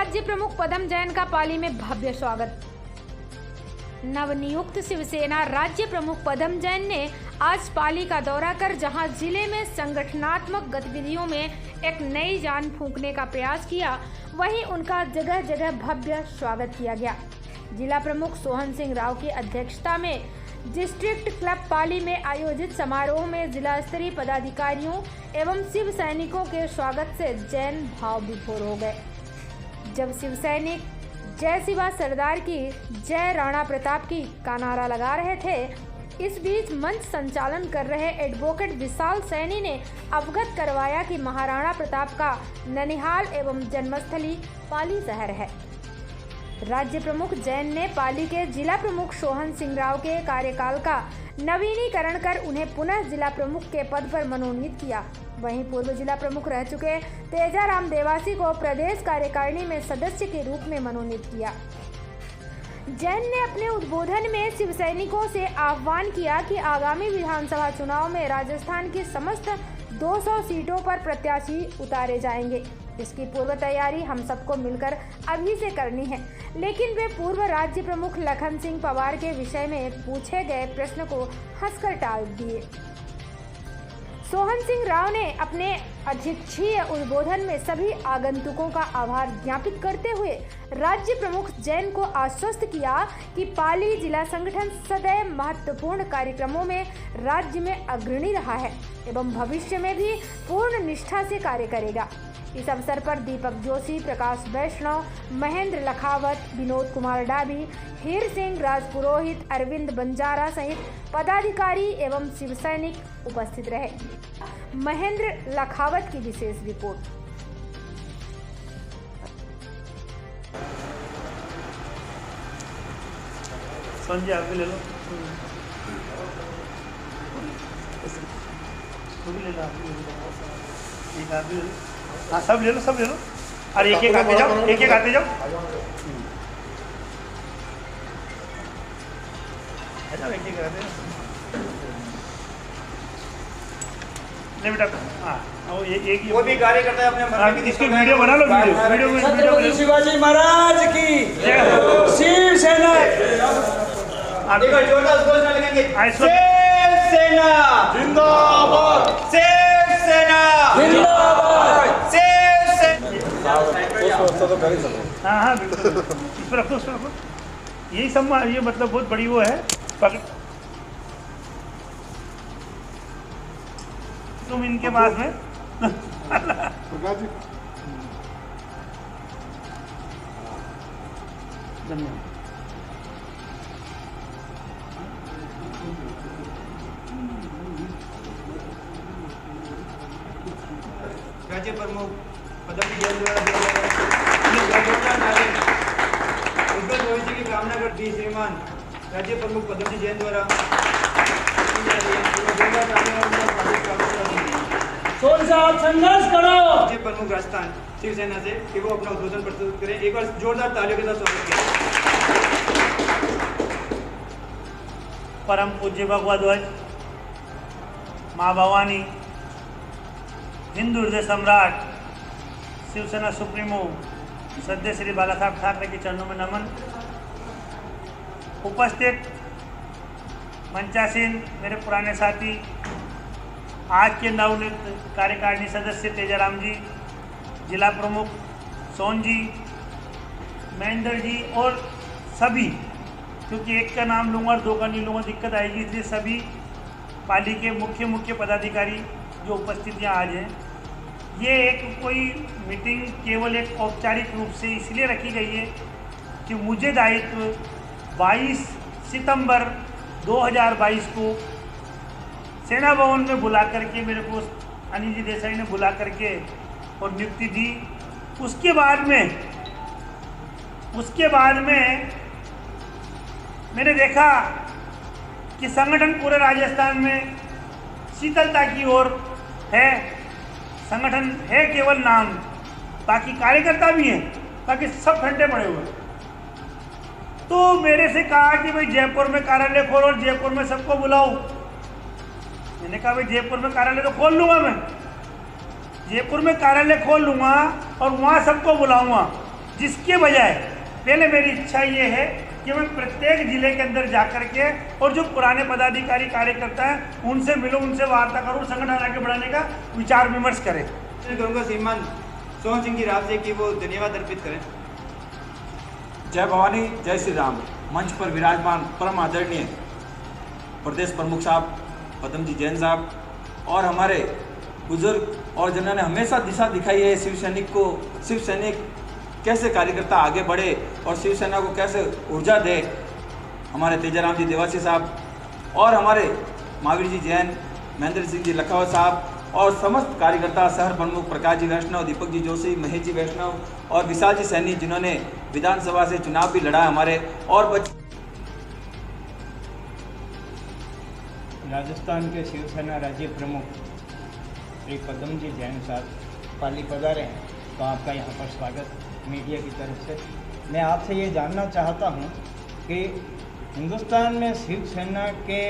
राज्य प्रमुख पदम जैन का पाली में भव्य स्वागत। नवनियुक्त शिवसेना राज्य प्रमुख पदम जैन ने आज पाली का दौरा कर जहां जिले में संगठनात्मक गतिविधियों में एक नई जान फूंकने का प्रयास किया, वहीं उनका जगह जगह भव्य स्वागत किया गया। जिला प्रमुख सोहन सिंह राव की अध्यक्षता में डिस्ट्रिक्ट क्लब पाली में आयोजित समारोह में जिला स्तरीय पदाधिकारियों एवं शिव सैनिकों के स्वागत से जैन भाव विभोर हो गए। जब शिव सैनिक जय शिवा सरदार की, जय राणा प्रताप की का नारा लगा रहे थे, इस बीच मंच संचालन कर रहे एडवोकेट विशाल सैनी ने अवगत करवाया कि महाराणा प्रताप का ननिहाल एवं जन्मस्थली पाली शहर है। राज्य प्रमुख जैन ने पाली के जिला प्रमुख सोहन सिंह राव के कार्यकाल का नवीनीकरण कर उन्हें पुनः जिला प्रमुख के पद पर मनोनीत किया। वहीं पूर्व जिला प्रमुख रह चुके तेजाराम देवासी को प्रदेश कार्यकारिणी में सदस्य के रूप में मनोनीत किया। जैन ने अपने उद्बोधन में शिव सैनिकों से आह्वान किया कि आगामी विधानसभा चुनाव में राजस्थान की समस्त 200 सीटों पर प्रत्याशी उतारे जाएंगे। इसकी पूर्व तैयारी हम सबको मिलकर अभी से करनी है। लेकिन वे पूर्व राज्य प्रमुख लखन सिंह पवार के विषय में पूछे गए प्रश्न को हंसकर टाल दिए। सोहन सिंह राव ने अपने अध्यक्षीय उद्बोधन में सभी आगंतुकों का आभार ज्ञापित करते हुए राज्य प्रमुख जैन को आश्वस्त किया कि पाली जिला संगठन सदैव महत्वपूर्ण कार्यक्रमों में राज्य में अग्रणी रहा है एवं भविष्य में भी पूर्ण निष्ठा से कार्य करेगा। इस अवसर पर दीपक जोशी, प्रकाश वैष्णव, महेंद्र लखावत, विनोद कुमार डाबी, हीर सिंह राजपुरोहित, अरविंद बंजारा सहित पदाधिकारी एवं शिव सैनिक उपस्थित रहे। महेंद्र लखावत की विशेष रिपोर्ट। संजय आप भी ले लो, एक आप भी ले लो। हाँ सब ले लो, सब ले लो। अरे एक एक आते जाओ, एक एक आते जाओ। एक एक आते नहीं बेटा। हाँ वो एक वो भी कार्य करता है अपने इसकी वीडियो बना लो। वीडियो में छत्रपति शिवाजी महाराज की शिव सेना। देखो जोरदार घोषणा लगेंगे। शिव सेना जिंदाबाद, शिव सेना जिंदाबाद, शिव सेना। हाँ हाँ बिल्कुल, इस पर रखो, उस पर रखो। यही सम्मान, ये मतलब बहुत बड़ी वो है। तुम इनके पास में धन्यवाद। राज्य प्रमुख पदम जैन द्वारा उज्जवल भविष्य की कामना करती श्रीमान राज्य प्रमुख पदम जैन द्वारा संघर्ष करो। राज्य प्रमुख राजस्थान शिवसेना से कि वो अपना उद्बोधन प्रस्तुत करें। एक बार जोरदार तालियों के साथ स्वागत करें। परम पूज्य भगवा ध्वज, माँ भवानी, हिंदू हृदय सम्राट, शिवसेना सुप्रीमो सद्य श्री बाला साहब ठाकरे के चरणों में नमन। उपस्थित मंचासीन मेरे पुराने साथी, आज के नवनियुक्त कार्यकारिणी सदस्य तेजाराम जी, जिला प्रमुख सोहन जी, महेंद्र जी और सभी, क्योंकि एक का नाम लूँगा और दो का नहीं लूँगा दिक्कत आएगी, इसलिए सभी पाली के मुख्य पदाधिकारी जो उपस्थित यहाँ आज हैं। ये एक कोई मीटिंग केवल एक औपचारिक रूप से इसलिए रखी गई है कि मुझे दायित्व 22 सितंबर 2022 को सेना भवन में बुला करके मेरे को अनिल जी देसाई ने बुला करके और नियुक्ति दी। उसके बाद में मैंने देखा कि संगठन पूरे राजस्थान में शीतलता की ओर है। संगठन है केवल नाम, बाकी कार्यकर्ता भी हैं, बाकी सब ठंडे पड़े हुए। तो मेरे से कहा कि भाई जयपुर में कार्यालय खोलो और जयपुर में सबको बुलाओ। मैंने कहा भाई जयपुर में कार्यालय तो खोल लूँगा मैं, जयपुर में कार्यालय खोल लूँगा और वहाँ सबको बुलाऊँगा जिसके बजाय पहले मेरी इच्छा ये है कि मैं प्रत्येक जिले के अंदर जाकर के और जो पुराने पदाधिकारी कार्यकर्ता हैं उनसे मिलूं, उनसे वार्ता करूं, संगठन आगे बढ़ाने का विचार विमर्श करें। मैं करूँगा श्रीमान सोहन सिंह जी राव से कि वो धन्यवाद अर्पित करें। जय भवानी, जय श्री राम। मंच पर विराजमान परम आदरणीय प्रदेश प्रमुख साहब पदम जी जैन साहब और हमारे बुजुर्ग और जिन्होंने हमेशा दिशा दिखाई है शिव सैनिक कैसे कार्यकर्ता आगे बढ़े और शिवसेना को कैसे ऊर्जा दे, हमारे तेजाराम जी देवासी साहब और हमारे महावीर जी जैन, महेंद्र सिंह जी लखावत साहब और समस्त कार्यकर्ता शहर प्रमुख प्रकाश जी वैष्णव, दीपक जी जोशी, महेश जी वैष्णव और विशाल जी सैनी जिन्होंने विधानसभा से चुनाव भी लड़ा हमारे और राजस्थान के शिवसेना राज्य प्रमुख श्री पदम जी जैन साहब पाली पधारे हैं, तो आपका यहाँ पर स्वागत मीडिया की तरफ से। मैं आपसे ये जानना चाहता हूँ कि हिंदुस्तान में शिवसेना के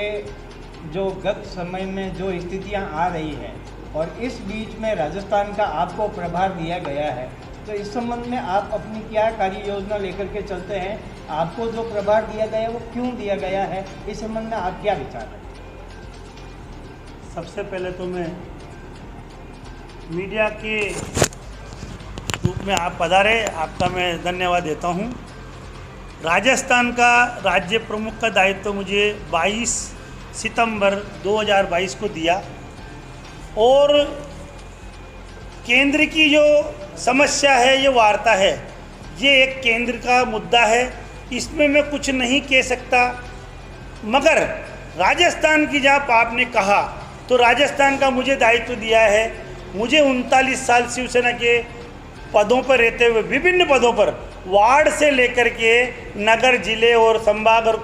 जो गत समय में जो स्थितियाँ आ रही हैं और इस बीच में राजस्थान का आपको प्रभार दिया गया है, तो इस संबंध में आप अपनी क्या कार्य योजना लेकर के चलते हैं? आपको जो प्रभार दिया गया है वो क्यों दिया गया है, इस संबंध में आप क्या विचार हैं? सबसे पहले तो मैं मीडिया के रूप में आप पधारे, आपका मैं धन्यवाद देता हूं। राजस्थान का राज्य प्रमुख का दायित्व मुझे 22 सितंबर 2022 को दिया और केंद्र की जो समस्या है, ये वार्ता है, ये एक केंद्र का मुद्दा है, इसमें मैं कुछ नहीं कह सकता। मगर राजस्थान की जब आपने कहा तो राजस्थान का मुझे दायित्व दिया है। मुझे 39 साल शिवसेना के पदों पर रहते हुए विभिन्न पदों पर वार्ड से लेकर के नगर, जिले और संभाग और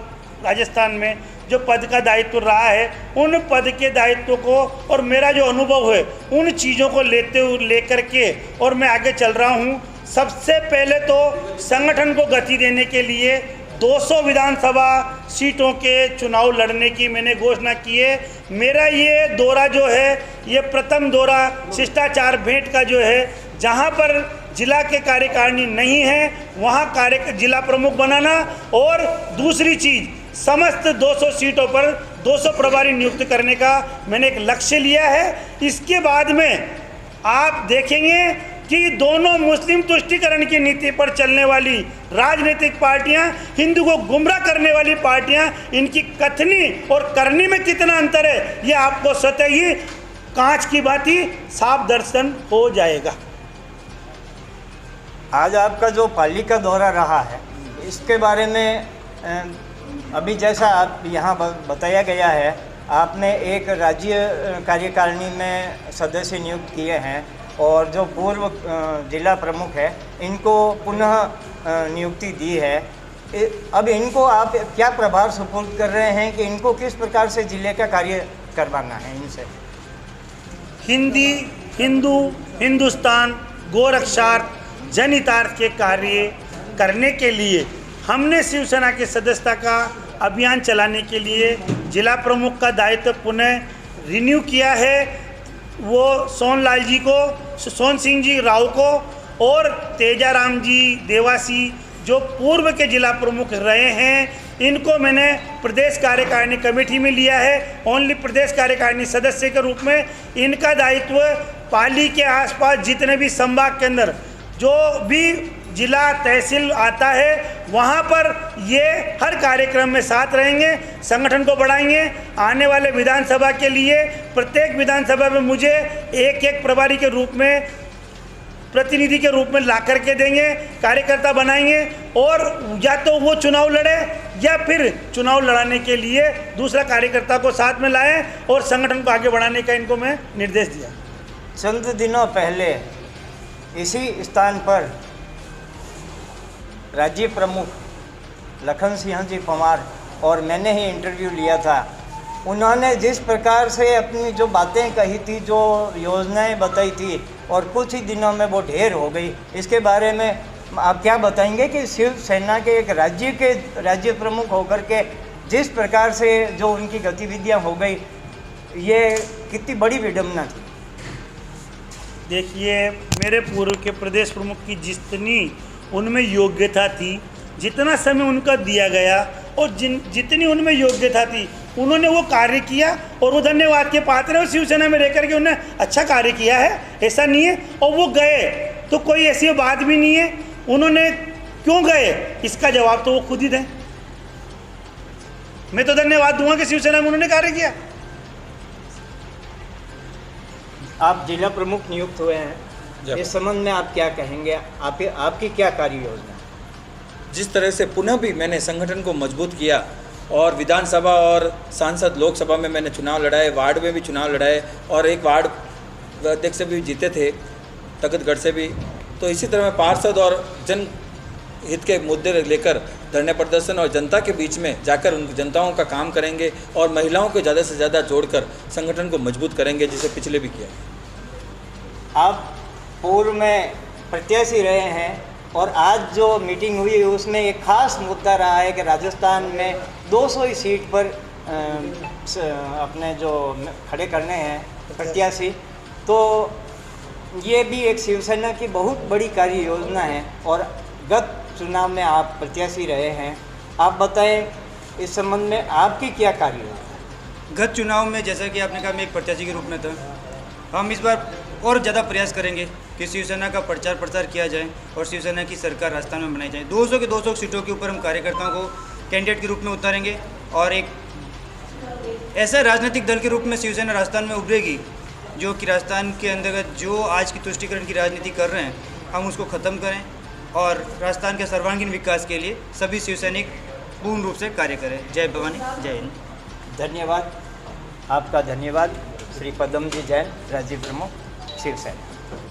राजस्थान में जो पद का दायित्व रहा है, उन पद के दायित्व को और मेरा जो अनुभव है उन चीज़ों को लेकर के और मैं आगे चल रहा हूँ। सबसे पहले तो संगठन को गति देने के लिए 200 विधानसभा सीटों के चुनाव लड़ने की मैंने घोषणा की है। मेरा ये दौरा जो है, ये प्रथम दौरा शिष्टाचार भेंट का जो है, जहाँ पर जिला के कार्यकारिणी नहीं है वहाँ जिला प्रमुख बनाना और दूसरी चीज़ समस्त 200 सीटों पर 200 प्रभारी नियुक्त करने का मैंने एक लक्ष्य लिया है। इसके बाद में आप देखेंगे कि दोनों मुस्लिम तुष्टीकरण की नीति पर चलने वाली राजनीतिक पार्टियां, हिंदू को गुमराह करने वाली पार्टियां, इनकी कथनी और करनी में कितना अंतर है, ये आपको स्वतः ही कांच की भांति साफ दर्शन हो जाएगा। आज आपका जो पाली का दौरा रहा है, इसके बारे में अभी जैसा आप यहाँ बताया गया है, आपने एक राज्य कार्यकारिणी में सदस्य नियुक्त किए हैं और जो पूर्व जिला प्रमुख है इनको पुनः नियुक्ति दी है। अब इनको आप क्या प्रभार सुपुर्द कर रहे हैं कि इनको किस प्रकार से जिले का कार्य करवाना है इनसे? हिंदी, हिंदू, हिंदुस्तान, गोरक्षार्थ, जनहितार्थ के कार्य करने के लिए हमने शिवसेना की सदस्यता का अभियान चलाने के लिए जिला प्रमुख का दायित्व पुनः रिन्यू किया है। वो सोनलाल जी को, सोहन सिंह जी राव को और तेजाराम जी देवासी जो पूर्व के जिला प्रमुख रहे हैं, इनको मैंने प्रदेश कार्यकारिणी कमेटी में लिया है। ओनली प्रदेश कार्यकारिणी सदस्य के रूप में इनका दायित्व पाली के आसपास जितने भी संभाग के अंदर जो भी जिला तहसील आता है वहाँ पर ये हर कार्यक्रम में साथ रहेंगे, संगठन को बढ़ाएंगे। आने वाले विधानसभा के लिए प्रत्येक विधानसभा में मुझे एक एक प्रभारी के रूप में, प्रतिनिधि के रूप में ला करके देंगे, कार्यकर्ता बनाएंगे और या तो वो चुनाव लड़े या फिर चुनाव लड़ाने के लिए दूसरा कार्यकर्ता को साथ में लाएं और संगठन को आगे बढ़ाने का इनको मैं निर्देश दिया। चंद दिनों पहले इसी स्थान पर राज्य प्रमुख लखन सिंह जी परमार और मैंने ही इंटरव्यू लिया था। उन्होंने जिस प्रकार से अपनी जो बातें कही थी, जो योजनाएं बताई थी और कुछ ही दिनों में वो ढेर हो गई, इसके बारे में आप क्या बताएंगे कि शिवसेना के एक राज्य प्रमुख होकर के जिस प्रकार से जो उनकी गतिविधियां हो गई, ये कितनी बड़ी विडंबना थी? देखिए, मेरे पूर्व के प्रदेश प्रमुख की जितनी उनमें योग्यता थी, जितना समय उनका दिया गया और जितनी उनमें योग्यता थी उन्होंने वो कार्य किया और वो धन्यवाद के पात्र है। और शिवसेना में रहकर के उन्होंने अच्छा कार्य किया है, ऐसा नहीं है। और वो गए तो कोई ऐसी बात भी नहीं है। उन्होंने क्यों गए इसका जवाब तो वो खुद ही दें। मैं तो धन्यवाद दूंगा कि शिवसेना में उन्होंने कार्य किया। आप जिला प्रमुख नियुक्त हुए हैं, इस संबंध में आप क्या कहेंगे? आपकी क्या कार्य योजना है? जिस तरह से पुनः भी मैंने संगठन को मजबूत किया और विधानसभा और सांसद लोकसभा में मैंने चुनाव लड़ाए, वार्ड में भी चुनाव लड़ाए और एक वार्ड अध्यक्ष से भी जीते थे, तखतगढ़ से भी। तो इसी तरह मैं पार्षद और जन हित के मुद्दे लेकर धरने प्रदर्शन और जनता के बीच में जाकर उन जनताओं का काम करेंगे और महिलाओं को ज़्यादा से ज़्यादा जोड़कर संगठन को मजबूत करेंगे, जिसे पिछले भी किया। आप पूर्व में प्रत्याशी रहे हैं और आज जो मीटिंग हुई उसमें एक खास मुद्दा रहा है कि राजस्थान में 200 ही सीट पर अपने जो खड़े करने हैं प्रत्याशी, तो ये भी एक शिवसेना की बहुत बड़ी कार्य योजना है। और गत चुनाव में आप प्रत्याशी रहे हैं, आप बताएं इस संबंध में आपकी क्या कार्य योजना? गत चुनाव में जैसा कि आपने कहा मैं एक प्रत्याशी के रूप में था, हम इस बार और ज़्यादा प्रयास करेंगे कि शिवसेना का प्रचार प्रसार किया जाए और शिवसेना की सरकार राजस्थान में बनाई जाए। 200 के 200 सीटों के ऊपर हम कार्यकर्ताओं को कैंडिडेट के रूप में उतारेंगे और एक ऐसा राजनीतिक दल के रूप में शिवसेना राजस्थान में उभरेगी जो कि राजस्थान के अंतर्गत जो आज की तुष्टीकरण की राजनीति कर रहे हैं हम उसको ख़त्म करें और राजस्थान के सर्वांगीण विकास के लिए सभी शिवसैनिक पूर्ण रूप से कार्य करें। जय भवानी, जय हिंद। धन्यवाद, आपका धन्यवाद। श्री पदम जी जैन, राज्य प्रमुख शिवसेना।